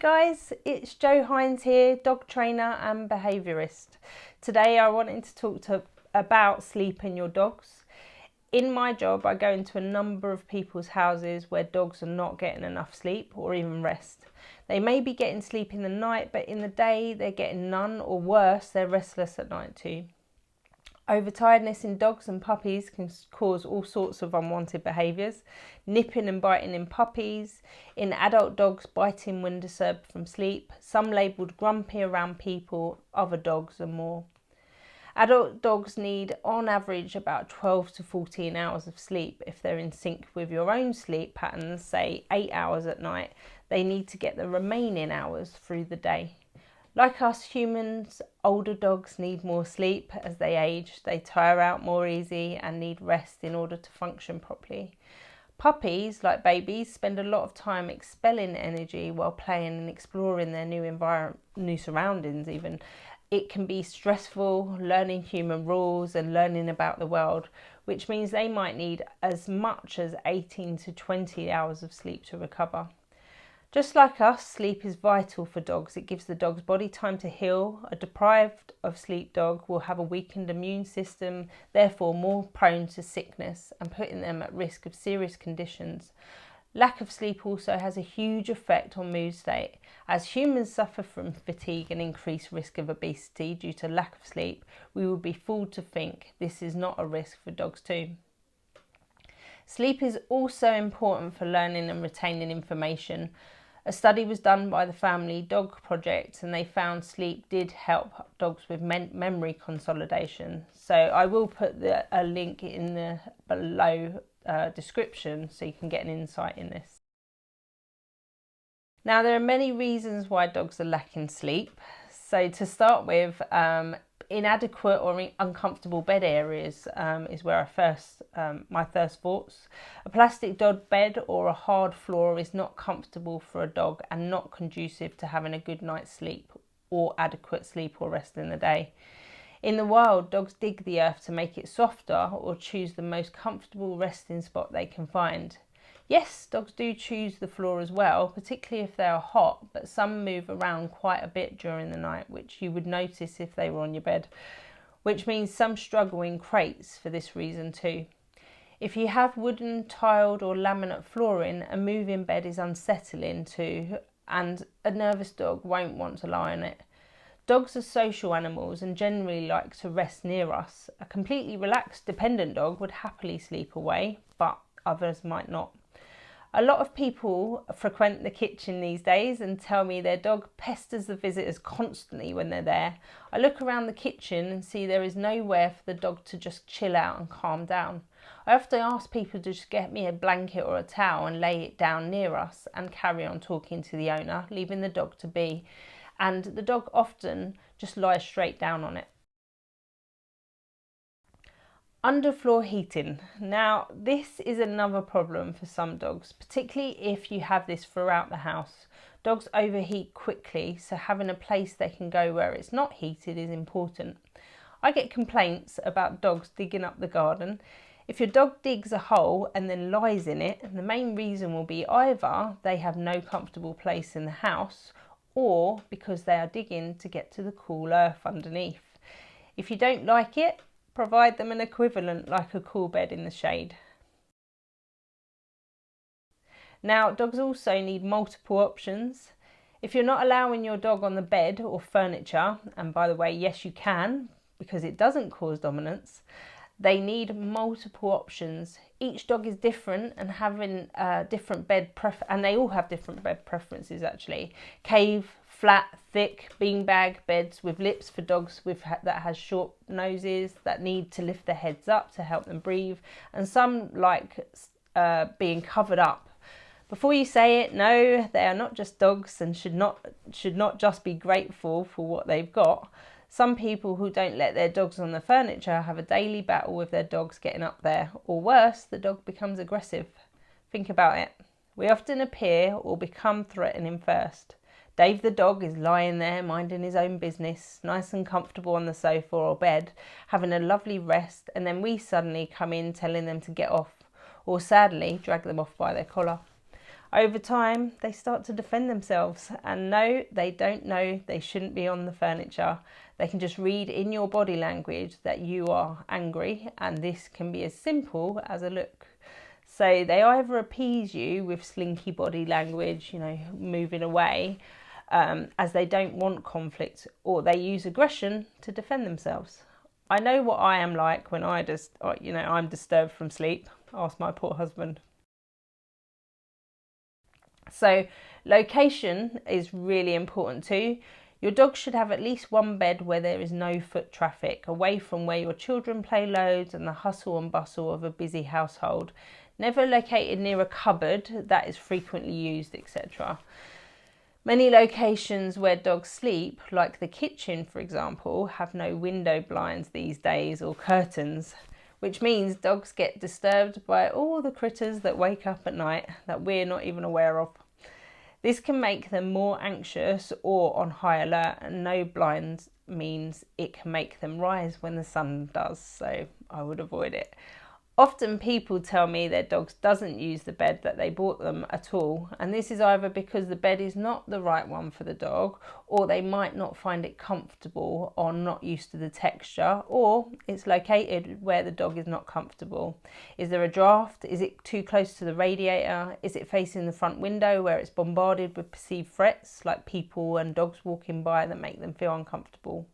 guys, it's Jo Hinds here, dog trainer and behaviourist. Today I wanted to talk about sleep in your dogs. In my job I go into a number of people's houses where dogs are not getting enough sleep or even rest. They may be getting sleep in the night, but in the day they're getting none, or worse, they're restless at night too. Overtiredness in dogs and puppies can cause all sorts of unwanted behaviours. Nipping and biting in puppies, in adult dogs biting when disturbed from sleep, some labelled grumpy around people, other dogs and more. Adult dogs need on average about 12 to 14 hours of sleep. If they're in sync with your own sleep patterns, say 8 hours at night, they need to get the remaining hours through the day. Like us humans, older dogs need more sleep as they age. They tire out more easy and need rest in order to function properly. Puppies, like babies, spend a lot of time expelling energy while playing and exploring their new surroundings even. It can be stressful, learning human rules and learning about the world, which means they might need as much as 18 to 20 hours of sleep to recover. Just like us, sleep is vital for dogs. It gives the dog's body time to heal. A deprived of sleep dog will have a weakened immune system, therefore more prone to sickness and putting them at risk of serious conditions. Lack of sleep also has a huge effect on mood state. As humans suffer from fatigue and increased risk of obesity due to lack of sleep, we would be fooled to think this is not a risk for dogs too. Sleep is also important for learning and retaining information. A study was done by the Family Dog Project and they found sleep did help dogs with memory consolidation. So I will put a link in the below description so you can get an insight in this. Now there are many reasons why dogs are lacking sleep. So to start with, inadequate or uncomfortable bed areas is where my first thoughts. A plastic dog bed or a hard floor is not comfortable for a dog and not conducive to having a good night's sleep or adequate sleep or rest in the day. In the wild, dogs dig the earth to make it softer or choose the most comfortable resting spot they can find. Yes, dogs do choose the floor as well, particularly if they are hot, but some move around quite a bit during the night, which you would notice if they were on your bed, which means some struggle in crates for this reason too. If you have wooden, tiled or laminate flooring, a move in bed is unsettling too, and a nervous dog won't want to lie on it. Dogs are social animals and generally like to rest near us. A completely relaxed, dependent dog would happily sleep away, but others might not. A lot of people frequent the kitchen these days and tell me their dog pesters the visitors constantly when they're there. I look around the kitchen and see there is nowhere for the dog to just chill out and calm down. I often ask people to just get me a blanket or a towel and lay it down near us and carry on talking to the owner, leaving the dog to be. And the dog often just lies straight down on it. Underfloor heating. Now this is another problem for some dogs, particularly if you have this throughout the house. Dogs overheat quickly, so having a place they can go where it's not heated is important. I get complaints about dogs digging up the garden. If your dog digs a hole and then lies in it, the main reason will be either they have no comfortable place in the house or because they are digging to get to the cool earth underneath. If you don't like it, provide them an equivalent like a cool bed in the shade. Now, dogs also need multiple options. If you're not allowing your dog on the bed or furniture, and by the way, yes you can, because it doesn't cause dominance, they need multiple options. Each dog is different and having different bed and they all have different bed preferences actually. Cave, flat, thick, beanbag beds with lips for dogs that has short noses that need to lift their heads up to help them breathe, and some like being covered up. Before you say it, no, they are not just dogs and should not just be grateful for what they've got. Some people who don't let their dogs on the furniture have a daily battle with their dogs getting up there, or worse, the dog becomes aggressive. Think about it. We often appear or become threatening first. Dave the dog is lying there minding his own business, nice and comfortable on the sofa or bed, having a lovely rest, and then we suddenly come in telling them to get off, or sadly drag them off by their collar. Over time, they start to defend themselves, and no, they don't know they shouldn't be on the furniture. They can just read in your body language that you are angry, and this can be as simple as a look. So they either appease you with slinky body language, moving away, as they don't want conflict, or they use aggression to defend themselves. I know what I am like when I'm disturbed from sleep. Ask my poor husband. So location is really important too. Your dog should have at least one bed where there is no foot traffic, away from where your children play loads and the hustle and bustle of a busy household. Never located near a cupboard that is frequently used, etc. Many locations where dogs sleep, like the kitchen for example, have no window blinds these days or curtains, which means dogs get disturbed by all the critters that wake up at night that we're not even aware of. This can make them more anxious or on high alert, and no blinds means it can make them rise when the sun does, so I would avoid it. Often people tell me their dogs doesn't use the bed that they bought them at all, and this is either because the bed is not the right one for the dog, or they might not find it comfortable or not used to the texture, or it's located where the dog is not comfortable. Is there a draft? Is it too close to the radiator? Is it facing the front window where it's bombarded with perceived threats like people and dogs walking by that make them feel uncomfortable?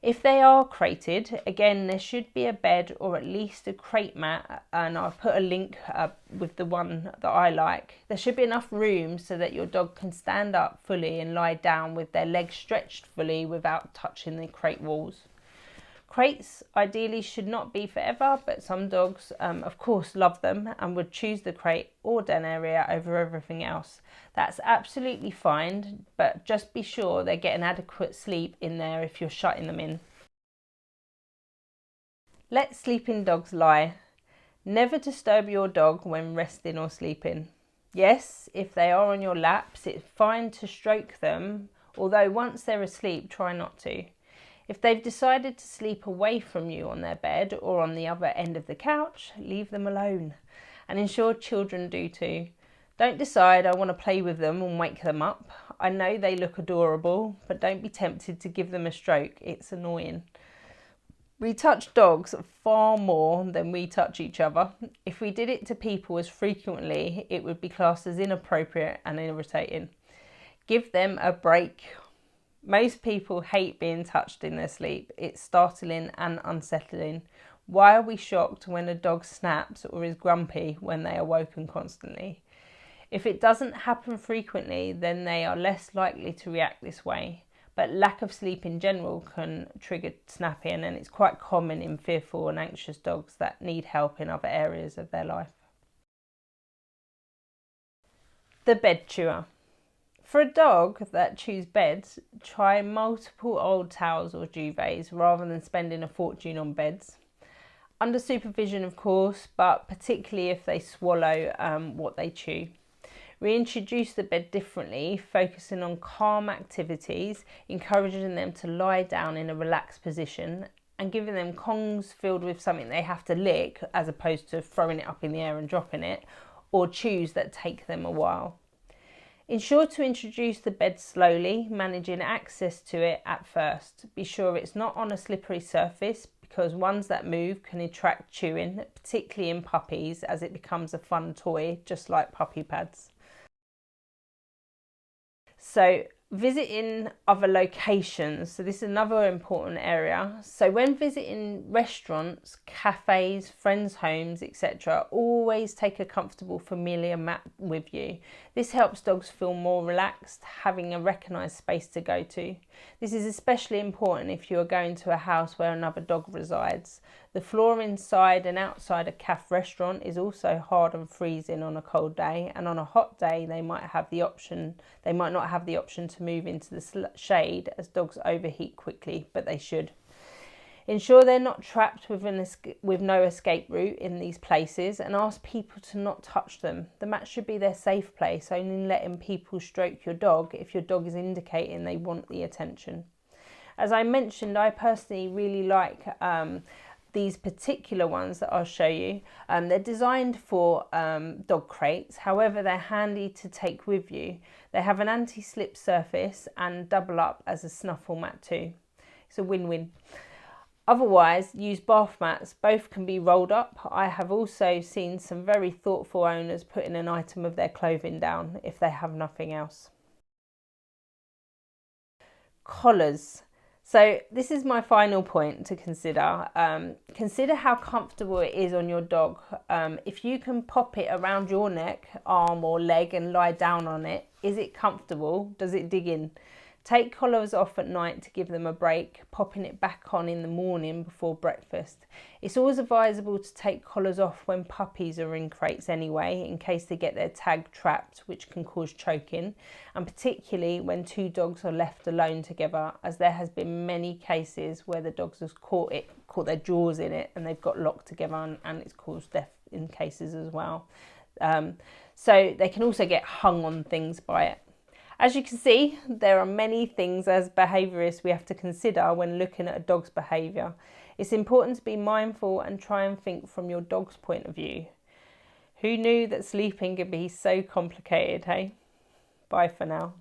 If they are crated, again, there should be a bed or at least a crate mat, and I've put a link with the one that I like. There should be enough room so that your dog can stand up fully and lie down with their legs stretched fully without touching the crate walls. Crates ideally should not be forever, but some dogs of course love them and would choose the crate or den area over everything else. That's absolutely fine, but just be sure they get an adequate sleep in there if you're shutting them in. Let sleeping dogs lie. Never disturb your dog when resting or sleeping. Yes, if they are on your laps, it's fine to stroke them, although once they're asleep, try not to. If they've decided to sleep away from you on their bed or on the other end of the couch, leave them alone, and ensure children do too. Don't decide I want to play with them and wake them up. I know they look adorable, but don't be tempted to give them a stroke. It's annoying. We touch dogs far more than we touch each other. If we did it to people as frequently, it would be classed as inappropriate and irritating. Give them a break. Most people hate being touched in their sleep. It's startling and unsettling. Why are we shocked when a dog snaps or is grumpy when they are woken constantly? If it doesn't happen frequently, then they are less likely to react this way. But lack of sleep in general can trigger snapping, and it's quite common in fearful and anxious dogs that need help in other areas of their life. The bed chewer. For a dog that chews beds, try multiple old towels or duvets rather than spending a fortune on beds. Under supervision, of course, but particularly if they swallow what they chew. Reintroduce the bed differently, focusing on calm activities, encouraging them to lie down in a relaxed position, and giving them kongs filled with something they have to lick as opposed to throwing it up in the air and dropping it, or chews that take them a while. Ensure to introduce the bed slowly, managing access to it at first. Be sure it's not on a slippery surface, because ones that move can attract chewing, particularly in puppies, as it becomes a fun toy, just like puppy pads. So visiting other locations. So this is another important area. So when visiting restaurants, cafes, friends' homes, etc., always take a comfortable familiar mat with you. This helps dogs feel more relaxed, having a recognised space to go to. This is especially important if you are going to a house where another dog resides. The floor inside and outside a cafe restaurant is also hard and freezing on a cold day, and on a hot day they might not have the option to move into the shade, as dogs overheat quickly, but they should. Ensure they're not trapped with no escape route in these places, and ask people to not touch them. The mat should be their safe place, only letting people stroke your dog if your dog is indicating they want the attention. As I mentioned, I personally really like these particular ones that I'll show you, they're designed for dog crates. However, they're handy to take with you. They have an anti-slip surface and double up as a snuffle mat too. It's a win-win. Otherwise, use bath mats. Both can be rolled up. I have also seen some very thoughtful owners putting an item of their clothing down if they have nothing else. Collars. So this is my final point to consider. Consider how comfortable it is on your dog. If you can pop it around your neck, arm or leg and lie down on it, is it comfortable? Does it dig in? Take collars off at night to give them a break, popping it back on in the morning before breakfast. It's always advisable to take collars off when puppies are in crates anyway, in case they get their tag trapped, which can cause choking, and particularly when two dogs are left alone together, as there has been many cases where the dogs have caught their jaws in it and they've got locked together, and it's caused death in cases as well. So they can also get hung on things by it. As you can see, there are many things as behaviourists we have to consider when looking at a dog's behaviour. It's important to be mindful and try and think from your dog's point of view. Who knew that sleeping could be so complicated, hey? Bye for now.